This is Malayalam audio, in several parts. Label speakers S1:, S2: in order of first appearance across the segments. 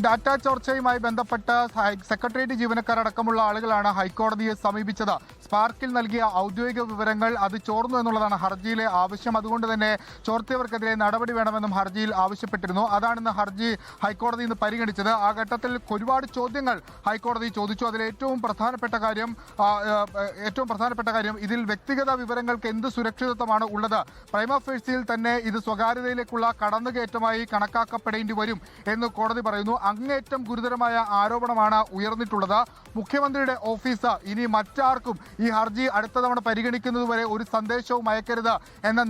S1: ഡാറ്റ ചോർച്ചയുമായി ബന്ധപ്പെട്ട് സെക്രട്ടേറിയറ്റ് ജീവനക്കാരടക്കമുള്ള ആളുകളാണ് ഹൈക്കോടതിയെ സമീപിച്ചത്. സ്പാർക്കിൽ നൽകിയ ഔദ്യോഗിക വിവരങ്ങൾ അത് ചോർന്നു എന്നുള്ളതാണ് ഹർജിയിലെ ആവശ്യം. അതുകൊണ്ട് തന്നെ ചോർത്തിയവർക്കെതിരെ നടപടി വേണമെന്നും ഹർജിയിൽ ആവശ്യപ്പെട്ടിരുന്നു. അതാണിന്ന് ഹർജി ഹൈക്കോടതി ഇന്ന് പരിഗണിച്ചത്. ആ ഘട്ടത്തിൽ ഒരുപാട് ചോദ്യങ്ങൾ ഹൈക്കോടതി ചോദിച്ചു. അതിൽ ഏറ്റവും പ്രധാനപ്പെട്ട കാര്യം ഇതിൽ വ്യക്തിഗത വിവരങ്ങൾക്ക് എന്ത് സുരക്ഷിതത്വമാണ് ഉള്ളത്? പ്രൈമ ഫേസിയിൽ തന്നെ ഇത് സ്വകാര്യതയിലേക്കുള്ള കടന്നുകയറ്റമായി കണക്കാക്കപ്പെടേണ്ടി വരും എന്ന് കോടതി പറയുന്നു. അങ്ങേയറ്റം ഗുരുതരമായ ആരോപണമാണ് ഉയർന്നിട്ടുള്ളത്. മുഖ്യമന്ത്രിയുടെ ഓഫീസ് ഇനി മറ്റാർക്കും ഈ ഹർജി അടുത്ത തവണ പരിഗണിക്കുന്നതുവരെ ഒരു സന്ദേശവും അയക്കരുത് എന്ന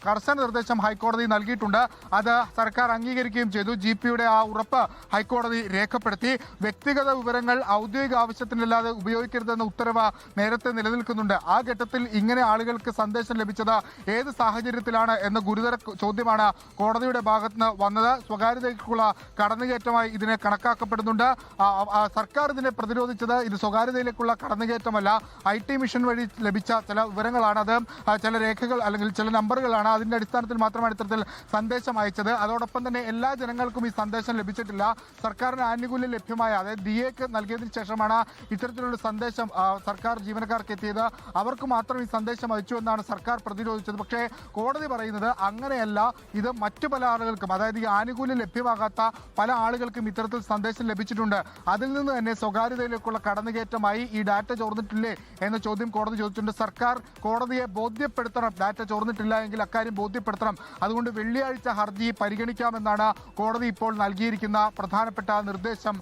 S1: കർശന നിർദ്ദേശം ഹൈക്കോടതി നൽകിയിട്ടുണ്ട്. അത് സർക്കാർ അംഗീകരിക്കുകയും ചെയ്തു. GP-യുടെ ആ ഉറപ്പ് ഹൈക്കോടതി രേഖപ്പെടുത്തി. വ്യക്തിഗത വിവരങ്ങൾ ഔദ്യോഗിക ആവശ്യത്തിനല്ലാതെ ഉപയോഗിക്കരുതെന്ന ഉത്തരവ് നേരത്തെ നിലനിൽക്കുന്നുണ്ട്. ആ ഘട്ടത്തിൽ ഇങ്ങനെ ആളുകൾക്ക് സന്ദേശം ലഭിച്ചത് ഏത് സാഹചര്യത്തിലാണ് എന്ന ഗുരുതര ചോദ്യമാണ് കോടതിയുടെ ഭാഗത്തുനിന്ന് വന്നത്. സ്വകാര്യതയ്ക്കുള്ള കടന്നുകയറ്റമായി ഇതിനെ കണക്കാക്കപ്പെടുന്നുണ്ട്. സർക്കാർ ഇതിനെ പ്രതിരോധിച്ചത് ഇത് സ്വകാര്യതയിലേക്കുള്ള കടന്നുകയറ്റമല്ല, IT മിഷൻ വഴി ലഭിച്ച ചില വിവരങ്ങളാണ്, അത് ചില രേഖകൾ അല്ലെങ്കിൽ ചില നമ്പറുകളാണ്. അതിന്റെ അടിസ്ഥാനത്തിൽ മാത്രമാണ് ഇത്തരത്തിൽ സന്ദേശം അയച്ചത്. അതോടൊപ്പം തന്നെ എല്ലാ ജനങ്ങൾക്കും ഈ സന്ദേശം ലഭിച്ചിട്ടില്ല. സർക്കാരിന് ആനുകൂല്യം ലഭ്യമായ, അതായത് DAക്ക് നൽകിയതിനു ശേഷമാണ് ഇത്തരത്തിലുള്ള സന്ദേശം സർക്കാർ ജീവനക്കാർക്ക് എത്തിയത്. അവർക്ക് മാത്രം ഈ സന്ദേശം അയച്ചു എന്നാണ് സർക്കാർ പ്രതിരോധിച്ചത്. പക്ഷേ കോടതി പറയുന്നത് അങ്ങനെയല്ല. ഇത് മറ്റു പല ആളുകൾക്കും, അതായത് ഈ ആനുകൂല്യം ലഭ്യമാകാത്ത പല ആളുകൾക്കും ഇത്തരത്തിൽ സന്ദേശം ലഭിച്ചിട്ടുണ്ട്. അതിൽ നിന്ന് തന്നെ സ്വകാര്യതയിലേക്കുള്ള കടന്നുകയറ്റമായി ഈ ഡാറ്റ ചോർന്നിട്ടില്ലേ എന്ന ചോദ്യം കോടതി ചോദിച്ചിട്ടുണ്ട്. സർക്കാർ കോടതിയെ ബോധ്യപ്പെടുത്തണം, ഡാറ്റ ചോർന്നിട്ടില്ല എങ്കിൽ അക്കാര്യം ബോധ്യപ്പെടുത്തണം. അതുകൊണ്ട് വെള്ളിയാഴ്ച ഹർജി പരിഗണിക്കാമെന്നാണ് കോടതി ഇപ്പോൾ നൽകിയിരിക്കുന്ന പ്രധാനപ്പെട്ട നിർദ്ദേശം.